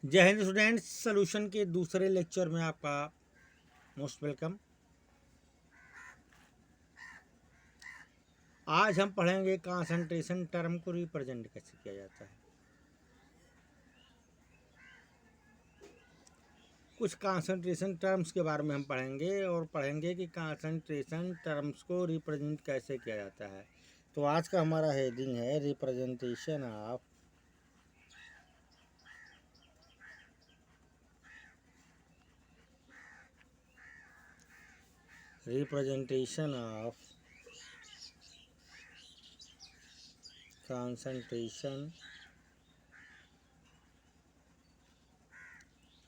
जय Hind students, solution के दूसरे लेक्चर में आपका मोस्ट वेलकम। आज हम पढ़ेंगे कंसंट्रेशन टर्म को रिप्रेजेंट कैसे किया जाता है। कुछ कंसंट्रेशन टर्म्स के बारे में हम पढ़ेंगे और पढ़ेंगे कि कंसंट्रेशन टर्म्स को रिप्रेजेंट कैसे किया जाता है। तो आज का हमारा हेडिंग है representation of concentration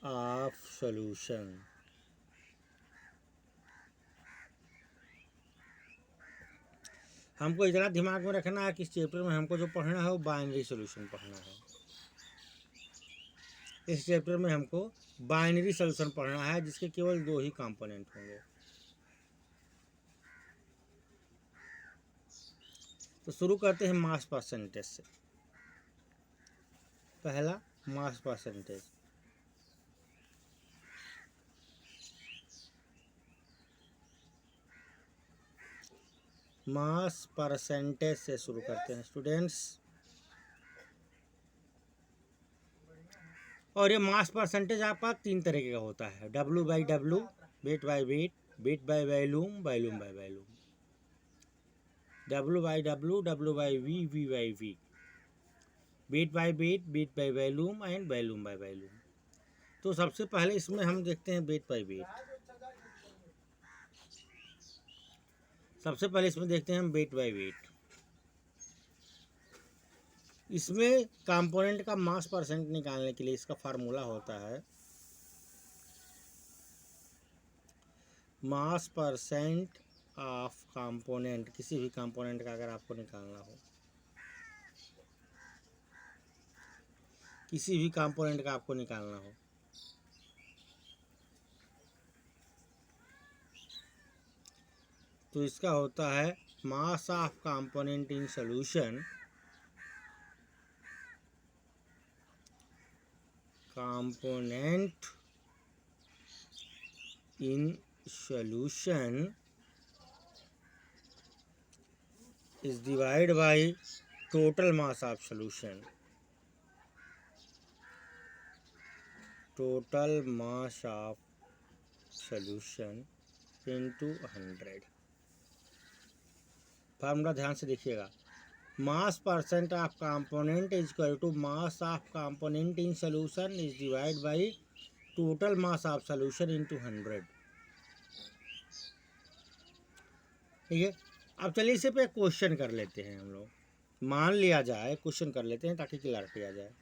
of solution. हमको इतना दिमाग में रखना है कि इस चैप्टर में हमको जो पढ़ना है वो बाइनरी सॉल्यूशन पढ़ना है। इस चैप्टर में हमको बाइनरी सॉल्यूशन पढ़ना है जिसके केवल दो ही कंपोनेंट होंगे। तो शुरू करते हैं मास परसेंटेज से। पहला मास परसेंटेज। मास परसेंटेज से शुरू करते हैं स्टूडेंट्स। और ये मास परसेंटेज आपका तीन तरीके का होता है, W by W, weight by wait, weight by volume, volume by volume. W by W, W by V, V by V, weight by wait, weight by volume and volume by volume. तो सबसे पहले इसमें हम देखते हैं weight by wait. सबसे पहले इसमें देखते हैं हम वेट बाई वेट। इसमें कंपोनेंट का मास परसेंट निकालने के लिए इसका फार्मूला होता है मास परसेंट ऑफ कंपोनेंट। किसी भी कंपोनेंट का अगर आपको निकालना हो, किसी भी कंपोनेंट का आपको निकालना हो, तो इसका होता है मास of component in solution, component in solution is divided by total mass of solution. Total mass of solution into 100। Formula ध्यान से देखिएगा। Mass percent of component is equal to mass of component in solution is divide by total mass of solution into 100। ठीक है। अब चलिए इसे पे question कर लेते हैं हम लोग। मान लिया जाए, क्वेश्चन कर लेते हैं ताकि क्लैरिटी आ जाए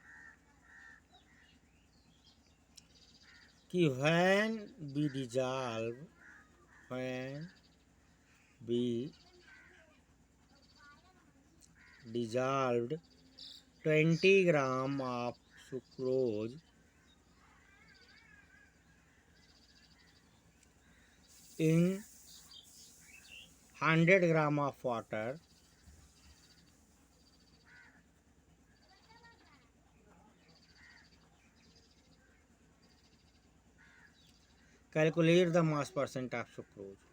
कि when we dissolved 20 gram of sucrose in 100 gram of water, calculate the mass percent of sucrose.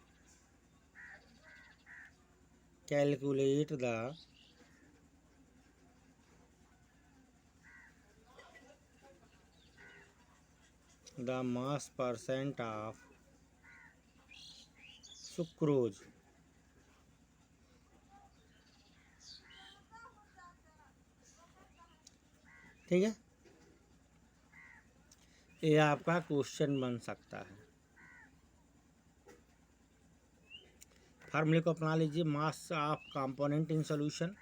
Calculate the mass percent of sucrose। ठीक है, ये आपका क्वेश्चन बन सकता है। फार्मूले को अपना लीजिए, मास ऑफ कंपोनेंट इन सॉल्यूशन।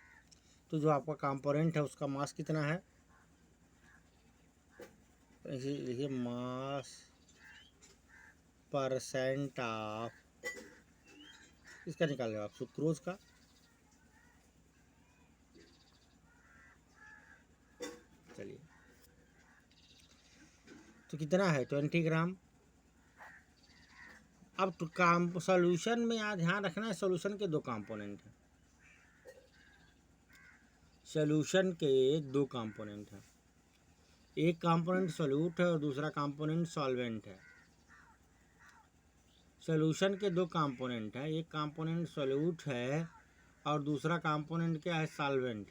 तो जो आपका कंपोनेंट है उसका मास कितना है, ऐसे लिखिए मास परसेंट ऑफ, इसका निकाल लो आप सुक्रोज का। चलिए, तो कितना है 20 ग्राम। अब तो काम सॉल्यूशन में यहाँ ध्यान रखना है, सॉल्यूशन के दो कंपोनेंट हैं। सॉल्यूशन के दो कंपोनेंट हैं, एक कंपोनेंट सोल्यूट है और दूसरा कंपोनेंट सॉल्वेंट है। सोल्यूशन के दो कंपोनेंट हैं, एक कंपोनेंट सोल्यूट है और दूसरा कंपोनेंट क्या है, सॉल्वेंट।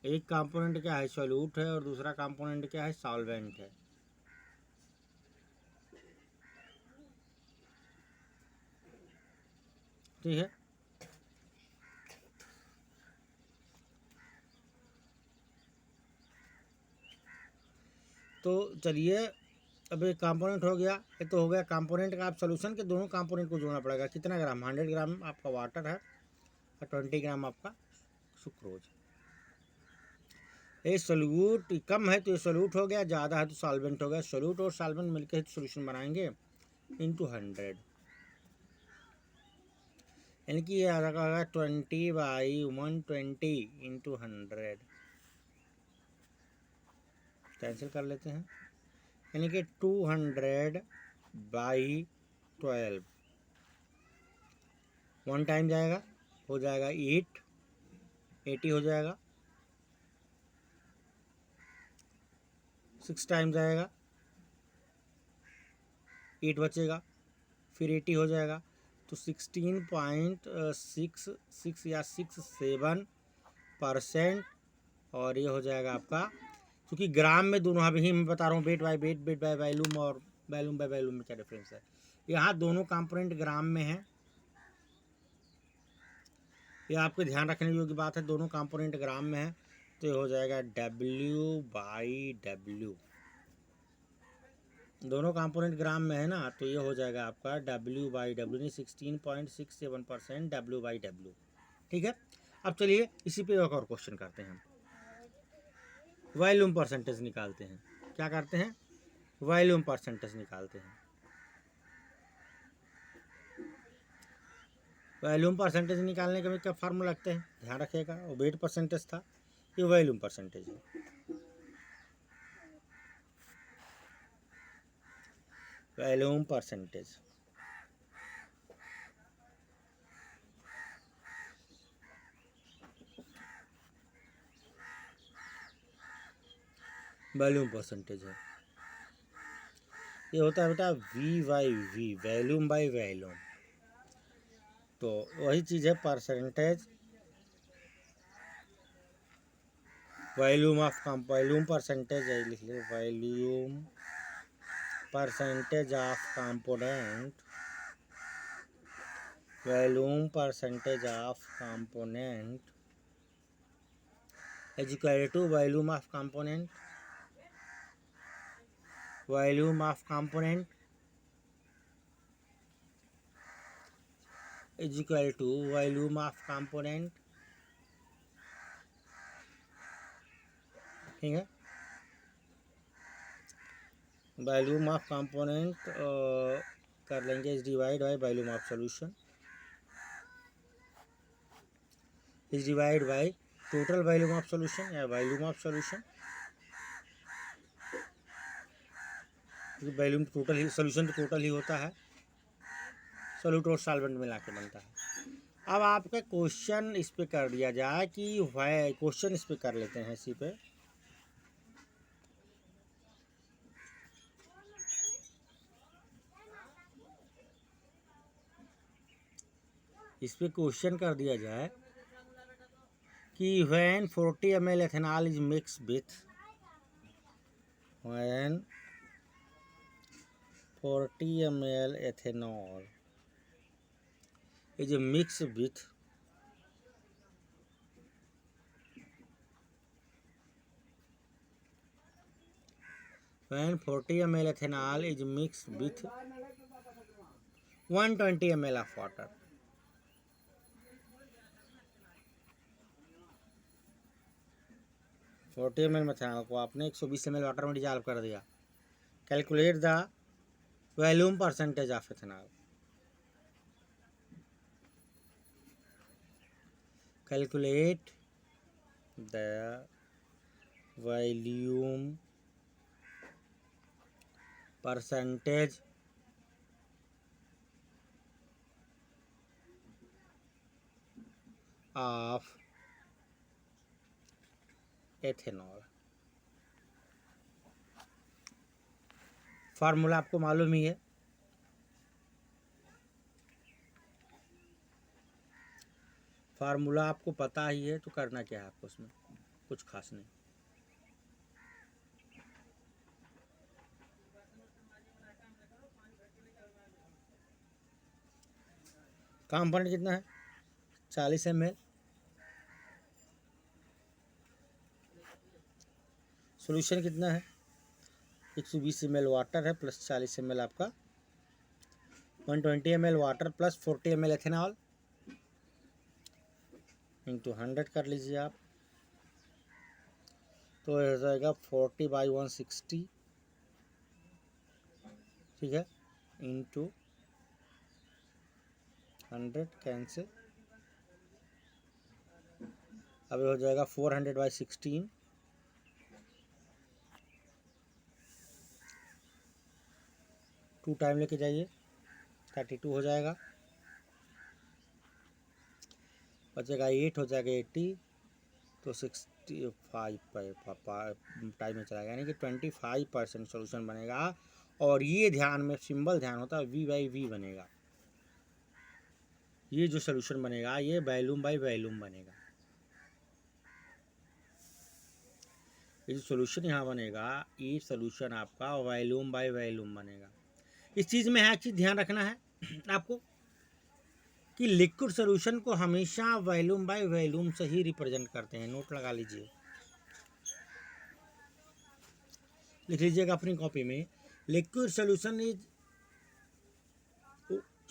एक कंपोनेंट क्या है, सोल्यूट है और दूसरा कंपोनेंट क्या है, सॉल्वेंट है। ठीक है, तो चलिए अब एक कंपोनेंट हो गया, ये तो हो गया कंपोनेंट का। आप सोल्यूशन के दोनों कंपोनेंट को जोड़ना पड़ेगा। कितना ग्राम, 100 ग्राम आपका वाटर है और 20 ग्राम आपका सुक्रोज। ये सोल्यूट कम है तो ये सोल्यूट हो गया, ज़्यादा है तो सॉल्वेंट हो गया। सोल्यूट और सॉल्वेंट मिलकर ही सोल्यूशन बनाएंगे इंटू 100, यानी कि ये आ जाएगा 20/120 इंटू 100। कैंसिल कर लेते हैं, यानी कि 200/12। 1 टाइम जाएगा, हो जाएगा 80 हो जाएगा। 6 टाइम जाएगा, 8 बचेगा, फिर 80 हो जाएगा। तो 16.66 या 67%। और ये हो जाएगा आपका, क्योंकि ग्राम में दोनों, अभी मैं बता रहा हूँ weight by weight, weight by volume और वॉल्यूम बाय वॉल्यूम में क्या डिफरेंस है। यहाँ दोनों कंपोनेंट ग्राम में है, ये आपको ध्यान रखने योग्य बात है। दोनों कंपोनेंट ग्राम में है तो ये हो जाएगा W/W। दोनों कंपोनेंट ग्राम में है ना, तो ये हो जाएगा आपका W/W, नहीं 16.67% W/W। ठीक है, अब चलिए इसी पे एक और क्वेश्चन करते हैं। वॉल्यूम परसेंटेज निकालते हैं। क्या करते हैं, वॉल्यूम परसेंटेज निकालते हैं। वॉल्यूम परसेंटेज निकालने के में क्या फार्मूला लगते हैं, ध्यान रखिएगा। वो वेट परसेंटेज था, ये वॉल्यूम परसेंटेज है। वॉल्यूम परसेंटेज, वॉल्यूम परसेंटेज है। ये होता है बेटा V/V, वॉल्यूम बाय वॉल्यूम। तो वही चीज़ है percentage, volume of volume percentage है, लिख लीजिए volume percentage of component, volume percentage of component is equal to volume of component, volume of component is equal to volume of component. ठीक है, volume of component कर लेंगे is divide by volume of solution, is divide by total volume of solution या volume of solution. Volume total ही, solution तो total ही होता है, सॉल्यूट और सॉल्वेंट मिला के बनता है। अब आपका क्वेश्चन इस पे कर दिया जाए कि क्वेश्चन इस पे कर लेते हैं, इसी पे क्वेश्चन कर दिया जाए कि when 40 ml ethanol is mix with, when 40 ml ethanol is mixed with when 40 ml ethanol is mixed with 120 ml of water, forty M L methanol को आपने 120 ml वाटर में डिजॉल्व कर दिया। Calculate the volume percentage of ethanol, calculate the volume percentage of ethanol. Formula आपको मालूम ही है, formula आपको पता ही है, तो करना क्या है आपको, उसमें कुछ खास नहीं। कंपोनेंट कितना है 40 ml, सॉल्यूशन कितना है 120 ml वाटर है प्लस 40 ml आपका 120 ml water plus 40 ml ethanol into 100 कर लीजिए आप, तो हो जाएगा 40/160, ठीक है, इंटू 100 कैंसिल, अब हो जाएगा 400/16, टू टाइम लेके जाइए 32 हो जाएगा, बचेगा 8 हो जाएगा 80, तो 65 टाइम में चला गया, यानी कि 25% सोल्यूशन बनेगा। और ये ध्यान में सिंबल ध्यान होता है V/V बनेगा, ये जो सोल्यूशन बनेगा ये वॉल्यूम बाय वॉल्यूम बनेगा। ये जो सोल्यूशन यहाँ बनेगा ये सोल्यूशन आपका वॉल्यूम बाय वॉल्यूम बनेगा। इस चीज़ में है चीज़ ध्यान रखना है आपको कि लिक्विड सोल्यूशन को हमेशा वॉल्यूम बाय वॉल्यूम से ही रिप्रेजेंट करते हैं, नोट लगा लीजिए, लिख लीजिएगा अपनी कॉपी में, liquid solution is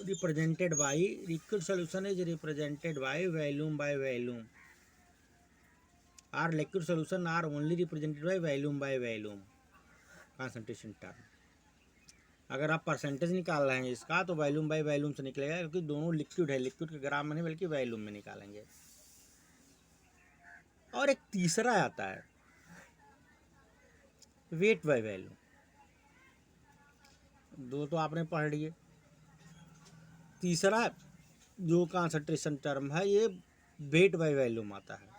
represented by liquid solution is represented by volume by volume, or liquid solution are only represented by volume concentration term। अगर आप परसेंटेज निकाल रहे हैं इसका तो वॉल्यूम बाय वॉल्यूम से निकलेगा, क्योंकि दोनों लिक्विड है, लिक्विड के ग्राम में नहीं बल्कि वॉल्यूम में निकालेंगे। और एक तीसरा आता है वेट बाय वॉल्यूम, दो तो आपने पढ़ लिए, तीसरा जो कंसंट्रेशन टर्म है ये वेट बाय वॉल्यूम आता है।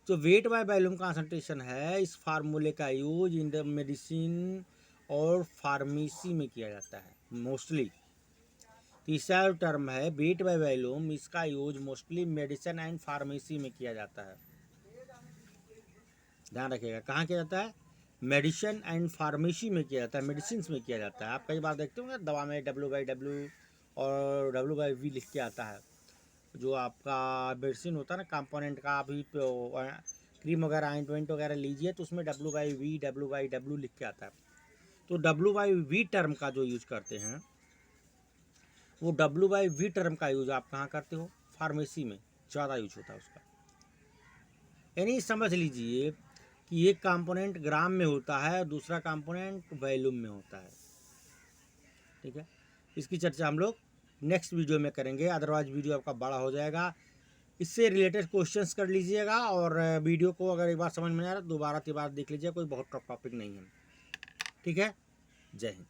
जो वेट बाय वॉल्यूम कंसंट्रेशन है इस फार्मूले का यूज इन द मेडिसिन और फार्मेसी में किया जाता है मोस्टली। तीसरा टर्म है वेट बाय वॉल्यूम, इसका use mostly medicine and pharmacy में किया जाता है, ध्यान रखिएगा। कहाँ किया जाता है? मेडिसिन एंड फार्मेसी में किया जाता है, मेडिसिन में किया जाता है। आप कई बार देखते होंगे दवा में W/W और W/V लिख के आता है, जो आपका मेडिसिन होता है ना कंपोनेंट का, अभी क्रीम वगैरह ऑइंटमेंट वगैरह लीजिए तो उसमें W/V W/W लिख के आता है। तो W/V टर्म का जो यूज करते हैं वो W/V टर्म का यूज आप कहाँ करते हो? फार्मेसी में ज़्यादा यूज होता है उसका। यानी समझ लीजिए कि एक कंपोनेंट ग्राम में होता है, दूसरा कंपोनेंट वॉल्यूम में होता है, ठीक है। इसकी चर्चा हम लोग नेक्स्ट वीडियो में करेंगे, अदरवाइज वीडियो आपका बड़ा हो जाएगा। इससे रिलेटेड क्वेश्चंस कर लीजिएगा, और वीडियो को अगर एक बार समझ में आ रहा है दोबारा 3 बार देख लीजिए, कोई बहुत टफ टॉपिक नहीं है, ठीक है। जय हिंद।